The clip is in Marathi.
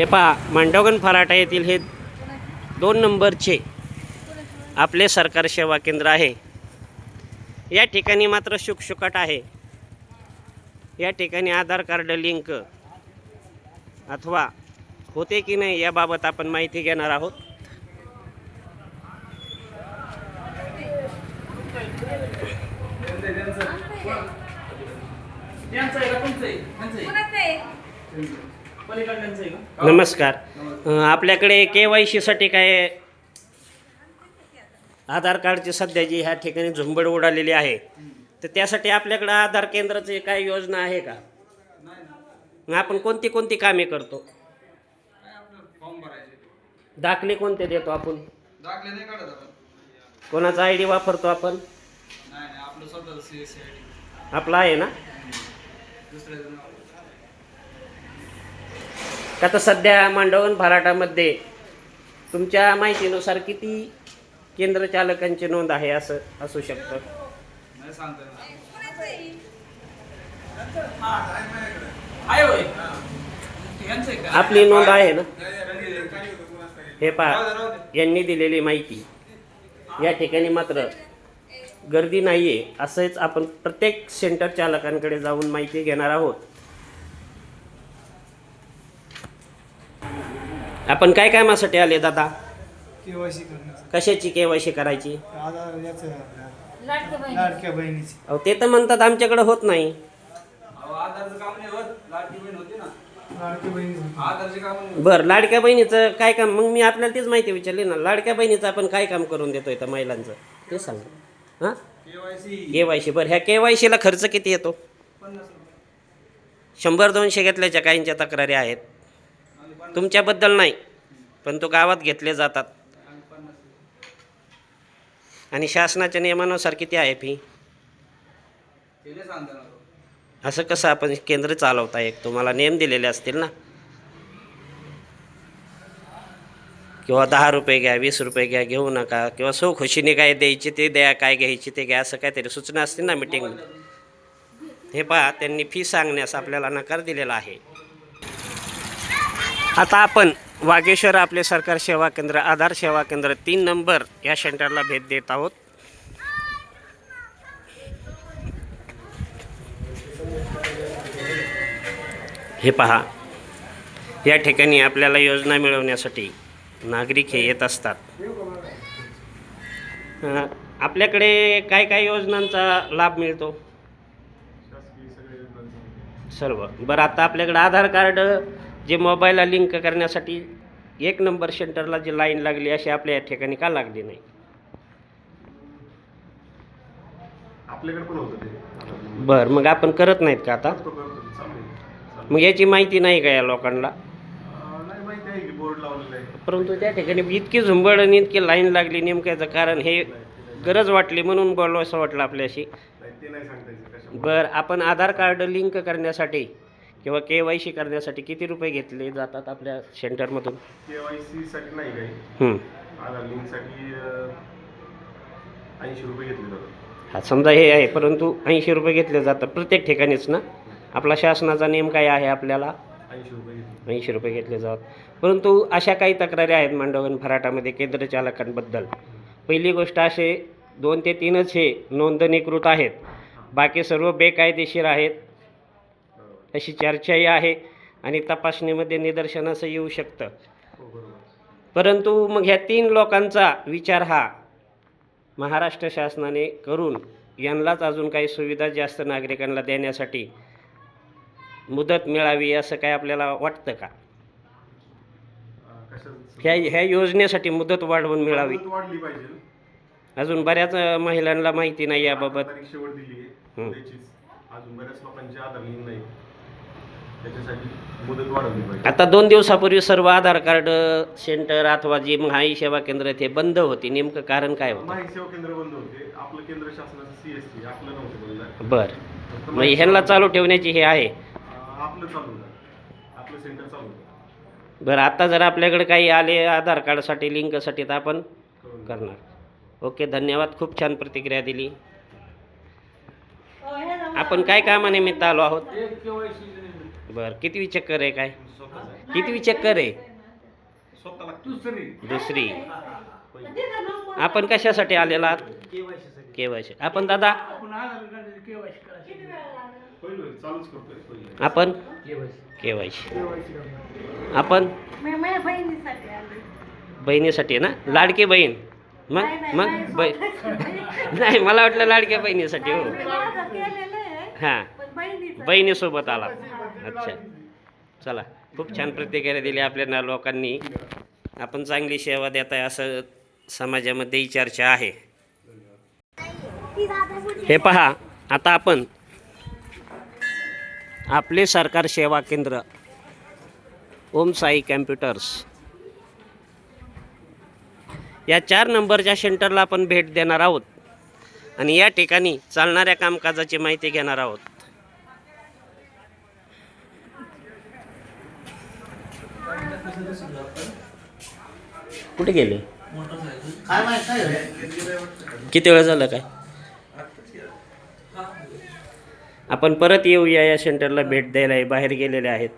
हे पहा, मांडवगण फराटा येथील हे 2 नंबरचे आपले सरकार सेवा केंद्र आहे। या ठिकाणी मात्र शुकशुकाट आहे। या ठिकाणी आधार कार्ड लिंक अथवा होते की नाही याबाबत आपण माहिती घेणार आहोत। नमस्कार, आपल्याकडे KYC साठी काय आधार कार्डची सध्या जी ह्या ठिकाणी झुंबड उडालेली आहे, तर त्यासाठी आपल्याकडे आधार केंद्राची काय योजना आहे का? आपण कोणती कोणती कामे करतो? दाखले कोणते देतो आपण? दाखले नाही काढत आपण. कोणाचा ID वापरतो आपण? नाही आपलं स्वतःचं CSC ID आपला आहे ना? दुसऱ्याचं नाव. आता सध्या मांडवगण फराटामध्ये तुमच्या माहितीनुसार किती केंद्र चालकांची नोंद आहे असं असू शकतं? नाही सांगता येणार. आपली नोंद आहे ना? हे पहा, यांनी दिलेली माहिती या ठिकाणी मात्र गर्दी नाहीये। असंच आपण प्रत्येक सेंटर चालकांकडे जाऊन माहिती घेणार आहोत। आपण काय कामासाठी आले दादा? KYC करण्याचं. कशाची KYC करायची? आधार याचं लाडक्या बहिणीची. अहो ते तर म्हणतात आमच्याकडे होत नाही। आधारचं काम नाही होत. लाडकी बहीण होती ना. लाडकी बहिणीची आधारचे काम नाही. बरं, लाडक्या बहिणीचं काय काम? मग मी आपल्याला तीच माहिती विचारली ना, लाडक्या बहिणीचं आपण काय काम करून देतोय त्या महिलांचं ते सांगा। हां, KYC. बरं, ह्या KYC ला खर्च किती येतो? 100-200 घेतल्याच्या काहींच्या तक्रारी आहेत। तुमच्याबद्दल नाही, पण तो गावात घेतले जातात। आणि शासनाच्या नियमानुसार किती आहे फी? असं कसं आपण केंद्र चालवता? एक तुम्हाला नियम दिलेले असतील ना, किंवा 10 रुपये घ्या, 20 रुपये घ्या, घेऊ नका, किंवा सो खुशीने काय द्यायची ते द्या, काय घ्यायची ते घ्या, असं काहीतरी सूचना असतील ना मीटिंगमध्ये। हे पहा, त्यांनी फी सांगण्यास आपल्याला नकार दिलेला आहे। आता आपण वागेश्वर आपले सरकार सेवा केंद्र आधार सेवा केंद्र 3 नंबर या सेंटरला भेट देत आहोत। हे पहा, या ठिकाणी आपल्याला योजना मिळवण्यासाठी नागरिक हे येत असतात। आपल्याकडे काय काय योजनांचा लाभ मिळतो? सर्व. बरं, आता आपल्याकडे आधार कार्ड जे मोबाईलला लिंक करण्यासाठी 1 नंबर सेंटरला जी लाईन लागली, अशी आपल्या या ठिकाणी का लागली नाही? आपल्याकडे पण होतं ते. बरं, मग आपण करत नाहीत का आता? मग याची माहिती नाही का या लोकांना? नाही, माहिती आहे की बोर्ड लावलेला आहे, परंतु त्या ठिकाणी इतकी झुंबड आणि इतकी लाईन लागली, नेमक्याचं कारण हे गरज वाटली म्हणून बोललो असं वाटलं आपल्याशी। ते नाही सांगता येत कशा. बरं, आपण आधार कार्ड लिंक करण्यासाठी किंवा KYC करण्यासाठी किती रुपये घेतले जातात आपल्या सेंटरमधून? KYC साठी नाही काही, आधार लिंकसाठी 80 रुपये घेतले जातात। हा, समजा हे आहे, परंतु 80 रुपये घेतले जातात प्रत्येक ठिकाणीच ना? आपला शासनाचा नियम काय आहे? आपल्याला 80 रुपये घेतले. 80 रुपये घेतले जातात। परंतु अशा काही तक्रारी आहेत मांडवगण फराटामध्ये केंद्र चालकांबद्दल। पहिली गोष्ट असे 2 ते 3च हे नोंदणीकृत आहेत, बाकी सर्व बेकायदेशीर आहेत अशी चर्चाही आहे आणि तपासणीमध्ये निदर्शनास येऊ शकतं। परंतु मग ह्या 3 लोकांचा विचार हा महाराष्ट्र शासनाने करून यांनाच अजून काही सुविधा जास्त नागरिकांना देण्यासाठी मुदत मिळावी असं काय आपल्याला वाटतं का? ह्या योजनेसाठी मुदत वाढवून मिळावी, वाढली पाहिजे। अजून बऱ्याच महिलांना माहिती नाही याबाबत। शेवट दिली आहे त्याचीच, अजून बऱ्याच लोकांचे आधार लिंक नाही, त्याच्यासाठी मुदत वाढवली पाहिजे। आता 2 दिवसापूर्वी सर्व आधार कार्ड सेंटर अथवा जी माहिती सेवा केंद्र ते बंद होती, नेमकं कारण काय होतं? माहिती सेवा केंद्र बंद होते, आपलं केंद्र शासनाचं CSC आपलं नव्हतं बंद। बरं, मग ह्यांना चालू ठेवण्याची हे आहे? आपलं चालू आहे, आपलं सेंटर चालू आहे। बरं, आता जर आपल्याकडे काही आले आधार कार्डसाठी लिंकसाठी तर आपण करणार। ओके, धन्यवाद, खूप छान प्रतिक्रिया दिली। आपण काय कामानिमित्त आलो आहोत? बरं, कितवी चक्कर आहे काय? स्वतःच आहे. कितवी चक्कर आहे? स्वतःला दुसरी. आपण कशासाठी आलेला आहात? केवायसी. आपण दादा? पहिलं चालूच करतोय पहिलं. आपण केवायसी. आपण बहिणीसाठी ना, लाडकी बहीण. मग नाही, मला वाटलं लाडक्या बहिणीसाठी. हो हां, बहिणीसोबत आला. अच्छा, चला, खूप छान प्रतिक्रिया दिली आपल्या लोकांनी. आपण चांगली सेवा देत आहे असं समाजामध्येही चर्चा आहे. हे पहा, आता आपण आपले सरकार सेवा केंद्र ओम साई कॅम्प्युटर्स या 4 नंबरच्या सेंटरला आपण भेट देणार आहोत आणि या ठिकाणी चालणाऱ्या कामकाजाची माहिती घेणार आहोत. कुठे गेले? किती वेळ झालं काय? आपण परत येऊया या सेंटरला भेट द्यायला. बाहेर गेलेले आहेत.